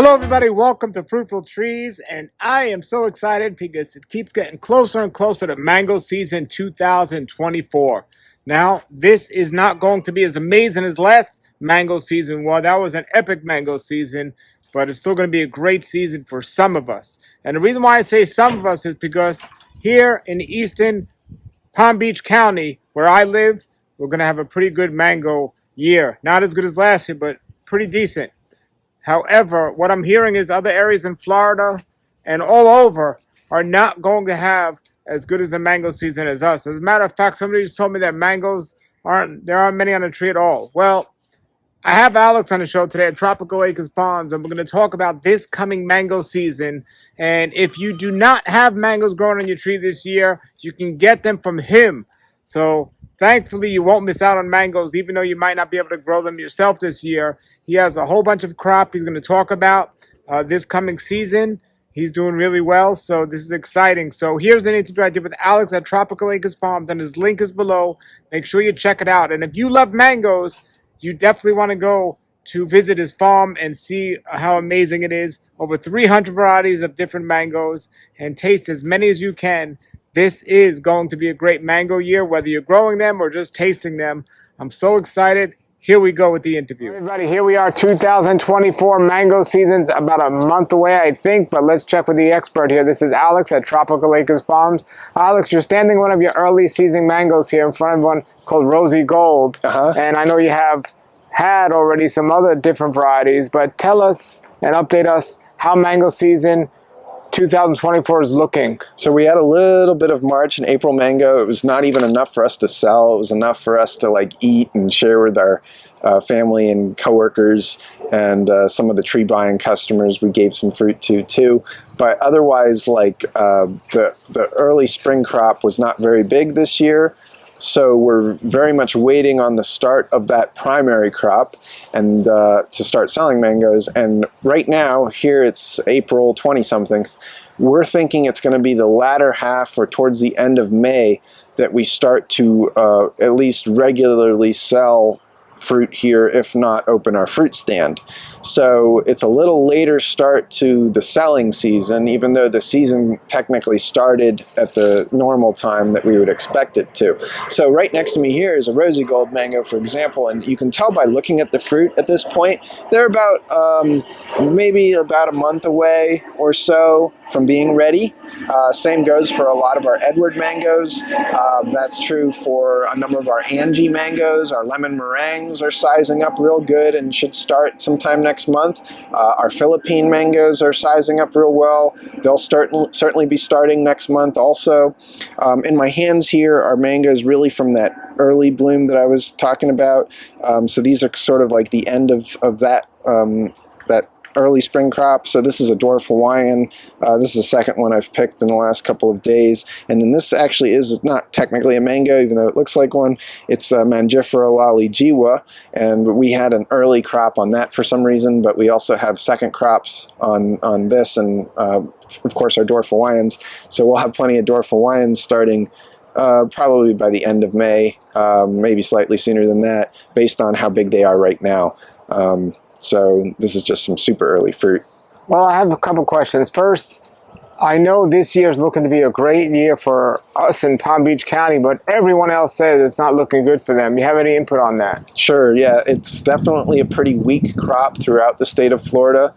Hello, everybody. Welcome to Fruitful Trees, and I am so excited because it keeps getting closer and closer to mango season 2024. Now, this is not going to be as amazing as last mango season was. That was an epic mango season, but it's still going to be a great season for some of us. And the reason why I say some of us is because here in eastern Palm Beach County, where I live, we're going to have a pretty good mango year. Not as good as last year, but pretty decent. However, what I'm hearing is other areas in Florida and all over are not going to have as good as a mango season as us. As a matter of fact, somebody just told me that there aren't many on the tree at all. Well, I have Alex on the show today at Tropical Acres Farms, and we're going to talk about this coming mango season. And if you do not have mangoes growing on your tree this year, you can get them from him. So thankfully, you won't miss out on mangoes, even though you might not be able to grow them yourself this year. He has a whole bunch of crop he's going to talk about this coming season. He's doing really well, so this is exciting. So here's an interview I did with Alex at Tropical Acres Farms, and his link is below. Make sure you check it out. And if you love mangoes, you definitely want to go to visit his farm and see how amazing it is. Over 300 varieties of different mangoes, and taste as many as you can. This is going to be a great mango year, whether you're growing them or just tasting them. I'm so excited. Here we go with the interview. Everybody, here we are. 2024 mango season's about a month away, I think, but let's check with the expert here. This is Alex at Tropical Acres Farms. Alex, you're standing one of your early season mangoes here in front of one called Rosy Gold. And I know you have had already some other different varieties, but tell us and update us how mango season 2024 is looking. So we had a little bit of March and April mango. It was not even enough for us to sell. It was enough for us to eat and share with our family and coworkers and some of the tree buying customers we gave some fruit to too. But otherwise, the early spring crop was not very big this year. So we're very much waiting on the start of that primary crop and to start selling mangoes. And right now, here it's April 20-something, we're thinking it's going to be the latter half or towards the end of May that we start to at least regularly sell fruit here, if not open our fruit stand. So it's a little later start to the selling season, even though the season technically started at the normal time that we would expect it to. So right next to me here is a Rosy Gold mango, for example, and you can tell by looking at the fruit at this point, they're about maybe about a month away or so from being ready. Same goes for a lot of our Edward mangoes. That's true for a number of our Angie mangoes. Our lemon meringues are sizing up real good and should start sometime next month. Our Philippine mangoes are sizing up real well. They'll certainly be starting next month also. In my hands here are mangoes really from that early bloom that I was talking about. So these are sort of like the end of that that early spring crop. So this is a dwarf Hawaiian. This is the second one I've picked in the last couple of days. And then this actually is not technically a mango, even though it looks like one. It's a Mangifera lalijiwa, and we had an early crop on that for some reason, but we also have second crops on this, and of course our dwarf Hawaiians. So we'll have plenty of dwarf Hawaiians starting probably by the end of May, maybe slightly sooner than that, based on how big they are right now. So this is just some super early fruit. Well, I have a couple questions. First, I know this year is looking to be a great year for us in Palm Beach County, but everyone else says it's not looking good for them. You have any input on that? Sure, yeah. It's definitely a pretty weak crop throughout the state of Florida.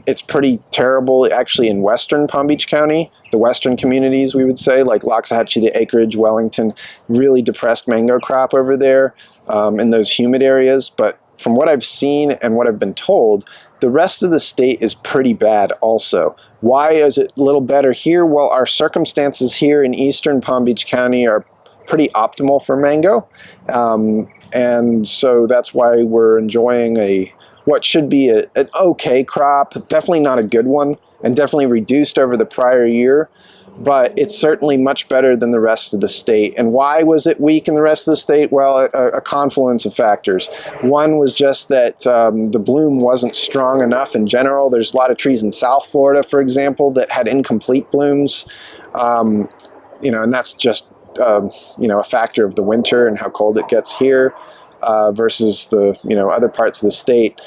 It's pretty terrible actually in western Palm Beach County. The western communities, we would say, like Loxahatchee, the Acreage, Wellington, really depressed mango crop over there in those humid areas. But from what I've seen and what I've been told, the rest of the state is pretty bad also. Why is it a little better here? Well, our circumstances here in eastern Palm Beach County are pretty optimal for mango. And so that's why we're enjoying what should be an okay crop, definitely not a good one, and definitely reduced over the prior year. But it's certainly much better than the rest of the state. And why was it weak in the rest of the state? Well, a confluence of factors. One was just that the bloom wasn't strong enough in general. There's a lot of trees in South Florida, for example, that had incomplete blooms. And that's just a factor of the winter and how cold it gets here. versus the other parts of the state.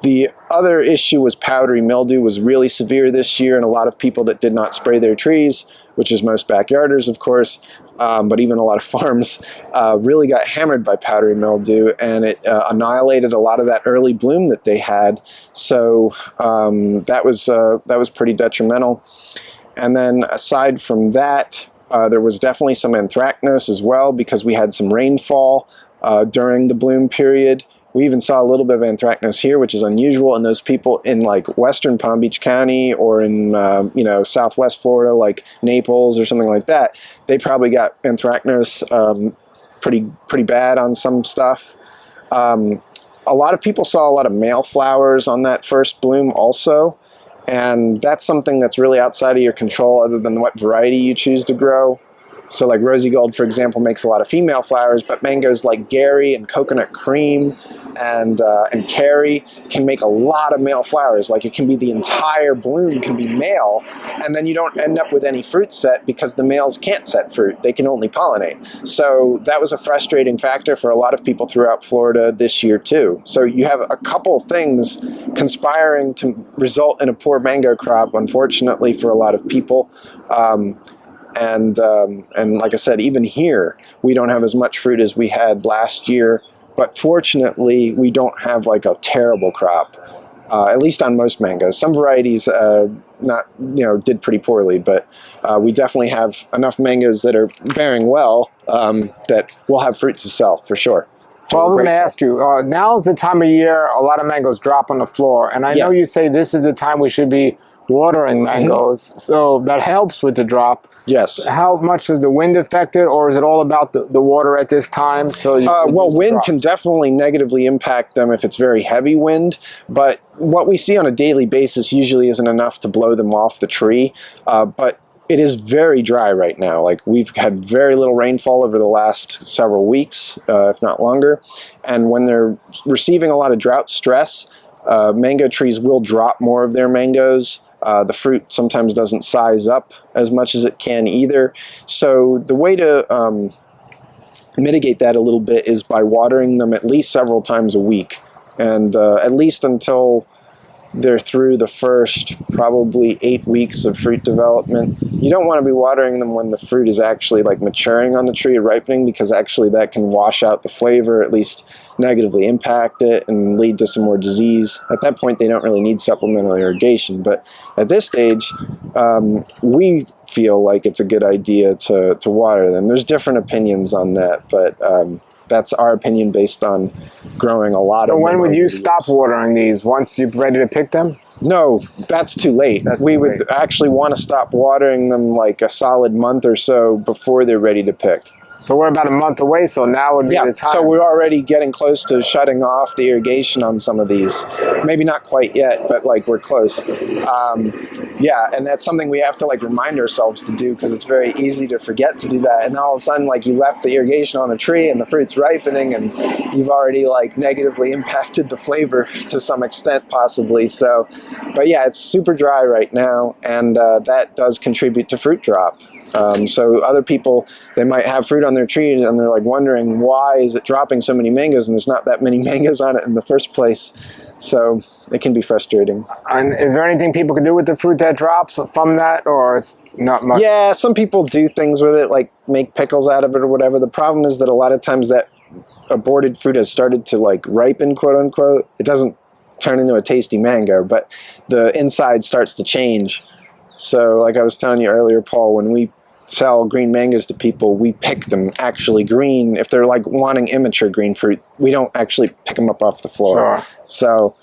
The other issue was powdery mildew was really severe this year, and a lot of people that did not spray their trees, which is most backyarders, of course, but even a lot of farms, really got hammered by powdery mildew, and it annihilated a lot of that early bloom that they had. So that was pretty detrimental. And then aside from that, there was definitely some anthracnose as well, because we had some rainfall during the bloom period. We even saw a little bit of anthracnose here, which is unusual. And those people in like western Palm Beach County or in southwest Florida, like Naples or something like that, they probably got anthracnose pretty bad on some stuff. A lot of people saw a lot of male flowers on that first bloom also. And that's something that's really outside of your control, other than what variety you choose to grow. So like Rosy Gold, for example, makes a lot of female flowers, but mangoes like Gary and Coconut Cream and Carry can make a lot of male flowers. Like it can be the entire bloom can be male, and then you don't end up with any fruit set because the males can't set fruit. They can only pollinate. So that was a frustrating factor for a lot of people throughout Florida this year too. So you have a couple things conspiring to result in a poor mango crop, unfortunately, for a lot of people. And like I said, even here, we don't have as much fruit as we had last year. But fortunately, we don't have like a terrible crop, at least on most mangoes. Some varieties did pretty poorly, but we definitely have enough mangoes that are bearing well that we'll have fruit to sell for sure. Well, I'm going to ask you, now's the time of year a lot of mangoes drop on the floor. And I know you say this is the time we should be watering mangoes, so that helps with the drop. Yes. How much does the wind affect it, or is it all about the water at this time? So wind can definitely negatively impact them if it's very heavy wind, but what we see on a daily basis usually isn't enough to blow them off the tree. But it is very dry right now. Like we've had very little rainfall over the last several weeks, if not longer. And when they're receiving a lot of drought stress, mango trees will drop more of their mangoes. The fruit sometimes doesn't size up as much as it can either. So the way to mitigate that a little bit is by watering them at least several times a week, and at least until they're through the first probably 8 weeks of fruit development. You don't want to be watering them when the fruit is actually like maturing on the tree, ripening, because actually that can wash out the flavor, at least negatively impact it and lead to some more disease. At that point, they don't really need supplemental irrigation. But at this stage, we feel like it's a good idea to water them. There's different opinions on that, but that's our opinion based on growing a lot of them. So when would you stop watering these? Once you're ready to pick them? No, that's too late. We would actually want to stop watering them like a solid month or so before they're ready to pick. So we're about a month away, so now would be the time. So we're already getting close to shutting off the irrigation on some of these. Maybe not quite yet, but like we're close. And that's something we have to like remind ourselves to do, because it's very easy to forget to do that. And then all of a sudden, like you left the irrigation on a tree and the fruit's ripening, and you've already like negatively impacted the flavor to some extent, possibly. So, but yeah, it's super dry right now, and that does contribute to fruit drop. So other people, they might have fruit on their tree and they're like wondering, why is it dropping so many mangoes, and there's not that many mangoes on it in the first place. So it can be frustrating. And is there anything people can do with the fruit that drops from that, or it's not much? Yeah, some people do things with it, like make pickles out of it or whatever. The problem is that a lot of times that aborted fruit has started to like ripen, quote unquote. It doesn't turn into a tasty mango, but the inside starts to change. So like I was telling you earlier, Paul, when we sell green mangoes to people, we pick them actually green. If they're like wanting immature green fruit, we don't actually pick them up off the floor. Sure. So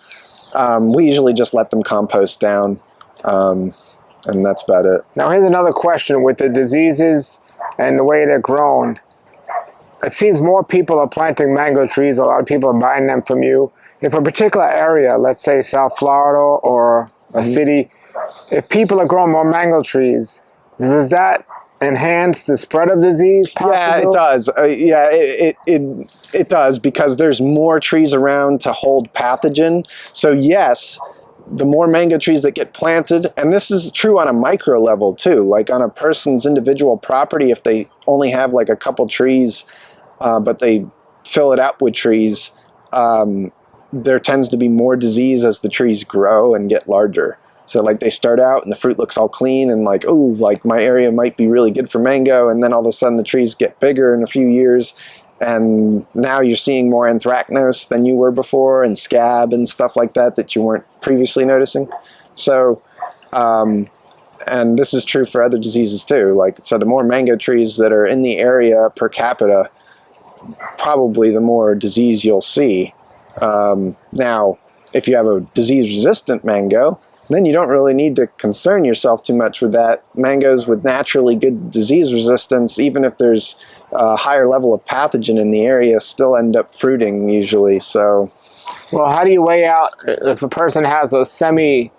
we usually just let them compost down, and that's about it. Now here's another question with the diseases and the way they're grown. It seems more people are planting mango trees. A lot of people are buying them from you. If a particular area, let's say South Florida or a city, if people are growing more mango trees, does that enhance the spread of disease possible? Yeah, it does. It does, because there's more trees around to hold pathogen. So yes, the more mango trees that get planted, and this is true on a micro level too, like on a person's individual property, if they only have like a couple trees, but they fill it up with trees, there tends to be more disease as the trees grow and get larger. So like they start out and the fruit looks all clean and like, oh, like my area might be really good for mango. And then all of a sudden the trees get bigger in a few years. And now you're seeing more anthracnose than you were before, and scab and stuff like that you weren't previously noticing. So, and this is true for other diseases too. Like, so the more mango trees that are in the area per capita, probably the more disease you'll see. Now, if you have a disease-resistant mango, then you don't really need to concern yourself too much with that. Mangoes with naturally good disease resistance, even if there's a higher level of pathogen in the area, still end up fruiting usually. So, well, how do you weigh out if a person has a semi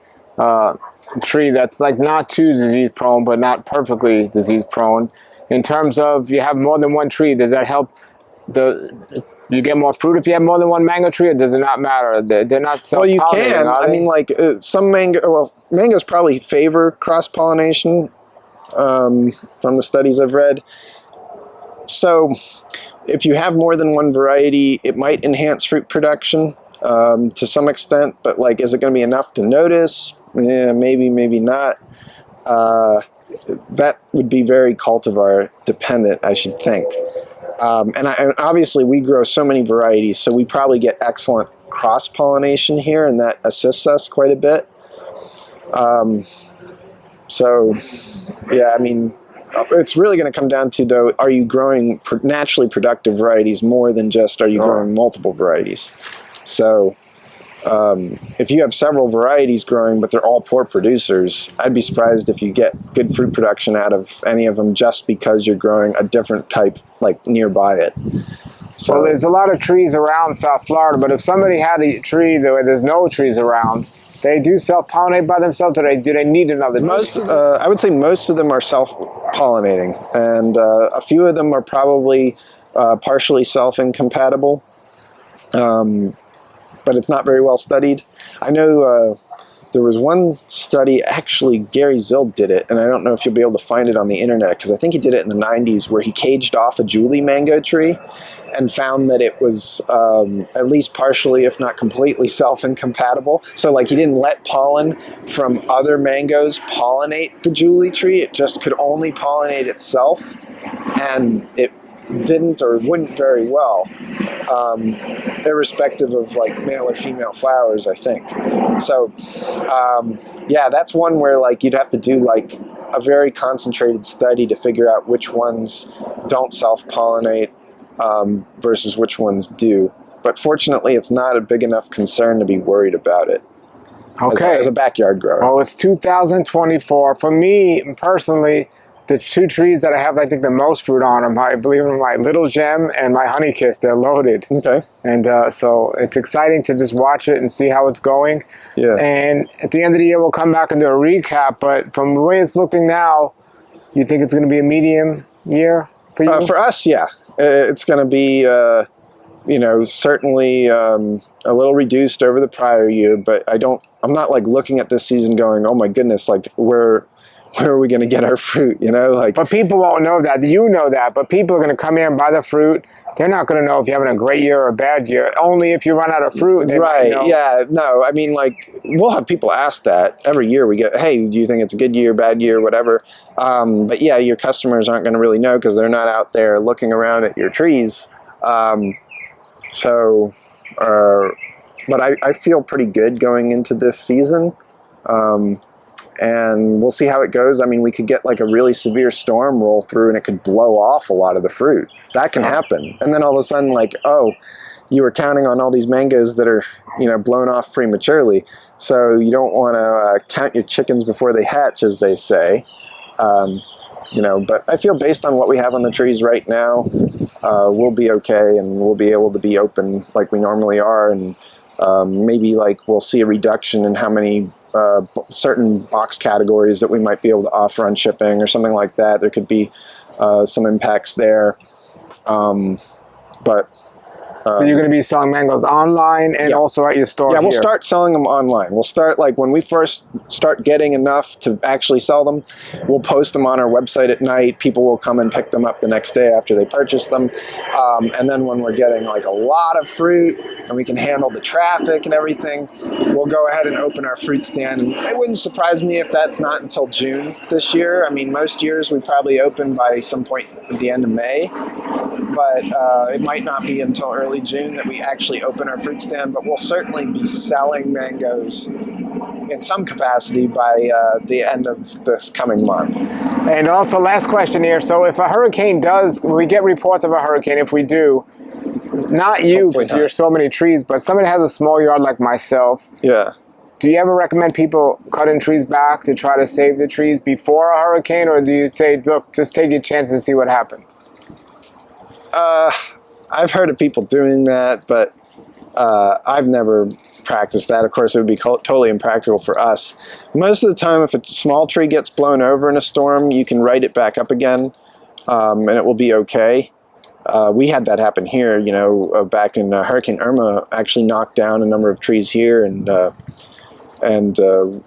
tree that's like not too disease prone but not perfectly disease prone? In terms of, you have more than one tree, does that help you get more fruit if you have more than one mango tree, or does it not matter? They're not self-pollinating, well, you can. are I they? mean, like some mangoes probably favor cross-pollination from the studies I've read. So if you have more than one variety, it might enhance fruit production to some extent, but like, is it going to be enough to notice? Yeah, maybe, maybe not. That would be very cultivar dependent, I should think. And obviously we grow so many varieties, so we probably get excellent cross-pollination here, and that assists us quite a bit. So, yeah, I mean, it's really going to come down to, though, are you growing naturally productive varieties more than just are you growing multiple varieties? So, if you have several varieties growing, but they're all poor producers, I'd be surprised if you get good fruit production out of any of them just because you're growing a different type, like, nearby it. So, well, there's a lot of trees around South Florida, but if somebody had a tree where there's no trees around, they do self-pollinate by themselves, or do they need another tree? I would say most of them are self-pollinating, and a few of them are probably partially self-incompatible. But it's not very well studied. I know there was one study, actually Gary Zild did it, and I don't know if you'll be able to find it on the internet, because I think he did it in the 90s, where he caged off a Julie mango tree and found that it was at least partially, if not completely, self-incompatible. So like, he didn't let pollen from other mangoes pollinate the Julie tree. It just could only pollinate itself, and it didn't or wouldn't very well, irrespective of like male or female flowers, I think. So yeah, that's one where like you'd have to do like a very concentrated study to figure out which ones don't self-pollinate versus which ones do. But fortunately, it's not a big enough concern to be worried about it. Okay. As a backyard grower. Oh, it's 2024. For me personally, the two trees that I have, I think, the most fruit on them, I believe, are my Little Gem and my Honey Kiss. They're loaded. Okay. And so it's exciting to just watch it and see how it's going. Yeah. And at the end of the year, we'll come back and do a recap. But from the way it's looking now, you think it's going to be a medium year for you? For us, yeah. It's going to be, you know, certainly a little reduced over the prior year, but I'm not like looking at this season going, oh my goodness, like where are we going to get our fruit, you know? Like, but people won't know that. You know that. But people are going to come here and buy the fruit. They're not going to know if you're having a great year or a bad year. Only if you run out of fruit. They right, might know. Yeah, no, I mean, like, we'll have people ask that. Every year we get, hey, do you think it's a good year, bad year, whatever. But yeah, your customers aren't going to really know because they're not out there looking around at your trees. But I feel pretty good going into this season. And we'll see how it goes. I mean, we could get like a really severe storm roll through and it could blow off a lot of the fruit. That can happen. And then all of a sudden, like, oh, you were counting on all these mangoes that are, you know, blown off prematurely. So you don't want to count your chickens before they hatch, as they say. You know, but I feel based on what we have on the trees right now, we'll be okay, and we'll be able to be open like we normally are. And maybe like we'll see a reduction in how many certain box categories that we might be able to offer on shipping or something like that. There could be some impacts there. But So you're going to be selling mangoes online and Yeah. also at your store. Yeah, we'll here. start selling them online. We'll start, like, when we first start getting enough to actually sell them, we'll post them on our website at night. People will come and pick them up the next day after they purchase them. And then when we're getting like a lot of fruit and we can handle the traffic and everything, we'll go ahead and open our fruit stand. And it wouldn't surprise me if that's not until June this year. I mean, most years we probably open by some point at the end of May. But it might not be until early June that we actually open our fruit stand, but we'll certainly be selling mangoes in some capacity by the end of this coming month. And also, last question here. So if a hurricane does, we get reports of a hurricane, if we do, not you, Hopefully because you're not. so many trees, but somebody has a small yard like myself, Yeah. do you ever recommend people cutting trees back to try to save the trees before a hurricane, or do you say, look, just take your chance and see what happens? I've heard of people doing that, but I've never practiced that. Of course, it would be totally impractical for us. Most of the time, if a small tree gets blown over in a storm, you can right it back up again, and it will be okay. We had that happen here, you know, back in Hurricane Irma actually knocked down a number of trees here, and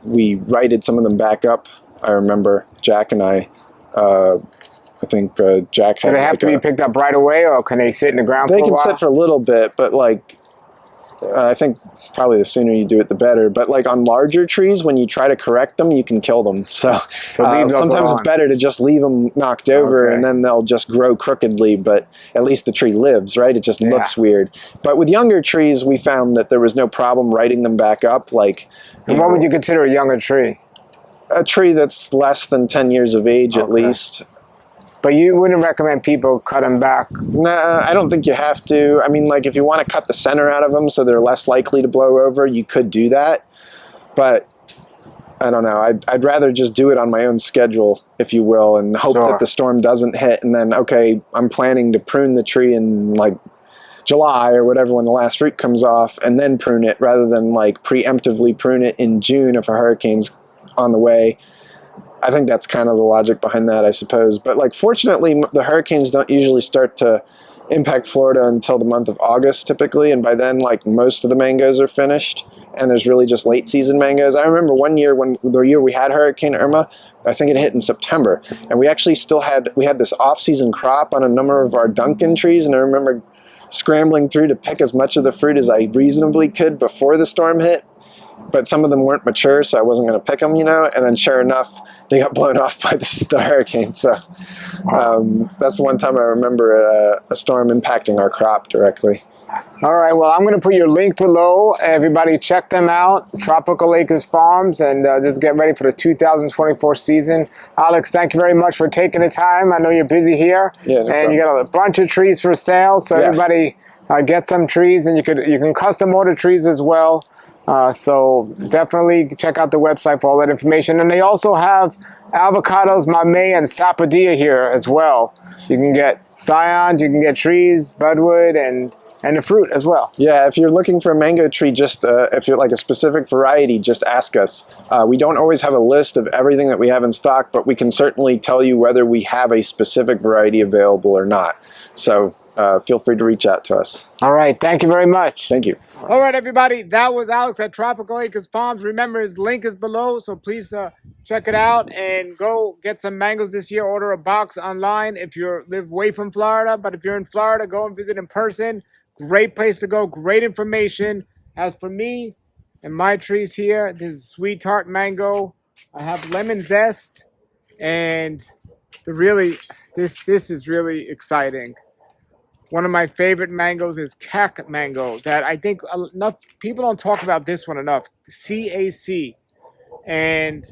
we righted some of them back up. I remember Jack and I think Jack had. Do they have to be picked up right away, or can they sit in the ground for a while? They can sit for a little bit, but like I think probably the sooner you do it, the better. But like on larger trees, when you try to correct them, you can kill them. So sometimes it's better to just leave them knocked over, and then they'll just grow crookedly. But at least the tree lives, right? It just looks weird. But with younger trees, we found that there was no problem righting them back up. Like, and what would you consider a younger tree? A tree that's less than 10 years of age, at least. But you wouldn't recommend people cut them back? Nah, I don't think you have to. I mean, like, if you want to cut the center out of them so they're less likely to blow over, you could do that. But I don't know. I'd rather just do it on my own schedule, if you will, and hope that the storm doesn't hit. And then, okay, I'm planning to prune the tree in, like, July or whatever when the last fruit comes off, and then prune it rather than, like, preemptively prune it in June if a hurricane's on the way. I think that's kind of the logic behind that, I suppose. But like, fortunately, the hurricanes don't usually start to impact Florida until the month of August, typically. And by then, like, most of the mangoes are finished, and there's really just late season mangoes. I remember one year, when the year we had Hurricane Irma, I think it hit in September, and we actually we had this off-season crop on a number of our Duncan trees, and I remember scrambling through to pick as much of the fruit as I reasonably could before the storm hit. But some of them weren't mature, so I wasn't going to pick them, you know. And then, sure enough, they got blown off by the hurricane. So that's the one time I remember a storm impacting our crop directly. All right. Well, I'm going to put your link below. Everybody, check them out. Tropical Acres Farms, and just get ready for the 2024 season. Alex, thank you very much for taking the time. I know you're busy here, and you got a bunch of trees for sale. So everybody, get some trees, and you can custom order trees as well. So definitely check out the website for all that information. And they also have avocados, mamey, and sapodilla here as well. You can get scions, you can get trees, budwood, and the fruit as well. Yeah, if you're looking for a mango tree, just if you're like a specific variety, just ask us. We don't always have a list of everything that we have in stock, but we can certainly tell you whether we have a specific variety available or not. So feel free to reach out to us. All right, thank you very much. Thank you. All right, everybody, that was Alex at Tropical Acres Farms. Remember, his link is below, so please check it out and go get some mangoes this year. Order a box online if you live away from Florida. But if you're in Florida, go and visit in person. Great place to go, great information. As for me and my trees here, this is Sweet Tart Mango. I have lemon zest, and this is really exciting. One of my favorite mangoes is cac mango. That I think enough people don't talk about this one enough. CAC, and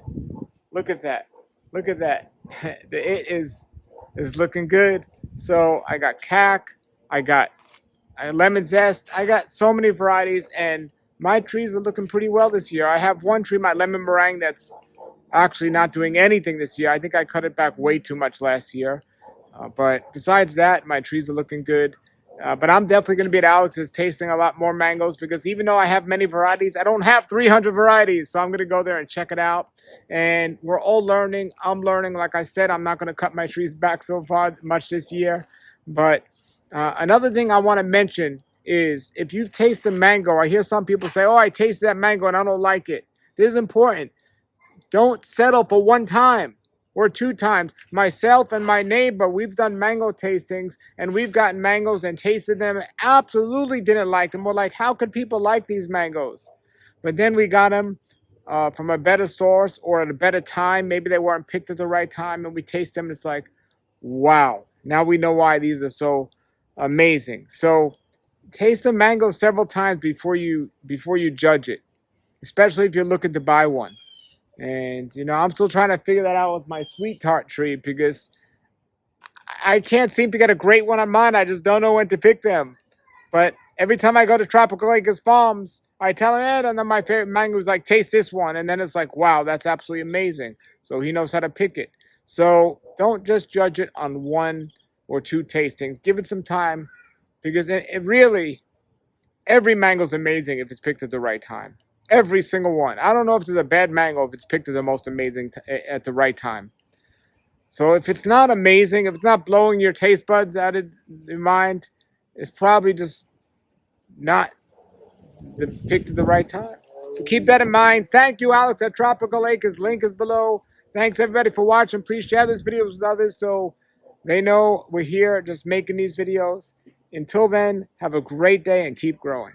look at that. Look at that. It is looking good. So I got cac. I got lemon zest. I got so many varieties, and my trees are looking pretty well this year. I have one tree, my lemon meringue, that's actually not doing anything this year. I think I cut it back way too much last year. But besides that, my trees are looking good. But I'm definitely going to be at Alex's tasting a lot more mangoes, because even though I have many varieties, I don't have 300 varieties. So I'm going to go there and check it out. And we're all learning. I'm learning. Like I said, I'm not going to cut my trees back so far much this year. But another thing I want to mention is if you've tasted mango, I hear some people say, oh, I tasted that mango and I don't like it. This is important. Don't settle for one time or two times. Myself and my neighbor, we've done mango tastings and we've gotten mangoes and tasted them. Absolutely didn't like them. We're like, how could people like these mangoes? But then we got them from a better source or at a better time. Maybe they weren't picked at the right time and we taste them. And it's like, wow. Now we know why these are so amazing. So taste the mango several times before you judge it, especially if you're looking to buy one. And, you know, I'm still trying to figure that out with my sweet tart tree because I can't seem to get a great one on mine. I just don't know when to pick them. But every time I go to Tropical Acres Farms, I tell him, and then my favorite mango is like, taste this one. And then it's like, wow, that's absolutely amazing. So he knows how to pick it. So don't just judge it on one or two tastings. Give it some time because it really, every mango is amazing if it's picked at the right time. Every single one. I don't know if there's a bad mango if it's picked at the most amazing at the right time. So if it's not amazing, if it's not blowing your taste buds out of your mind, it's probably just not picked at the right time. So keep that in mind. Thank you, Alex, at Tropical Acres. Link is below. Thanks, everybody, for watching. Please share this video with others so they know we're here just making these videos. Until then, have a great day and keep growing.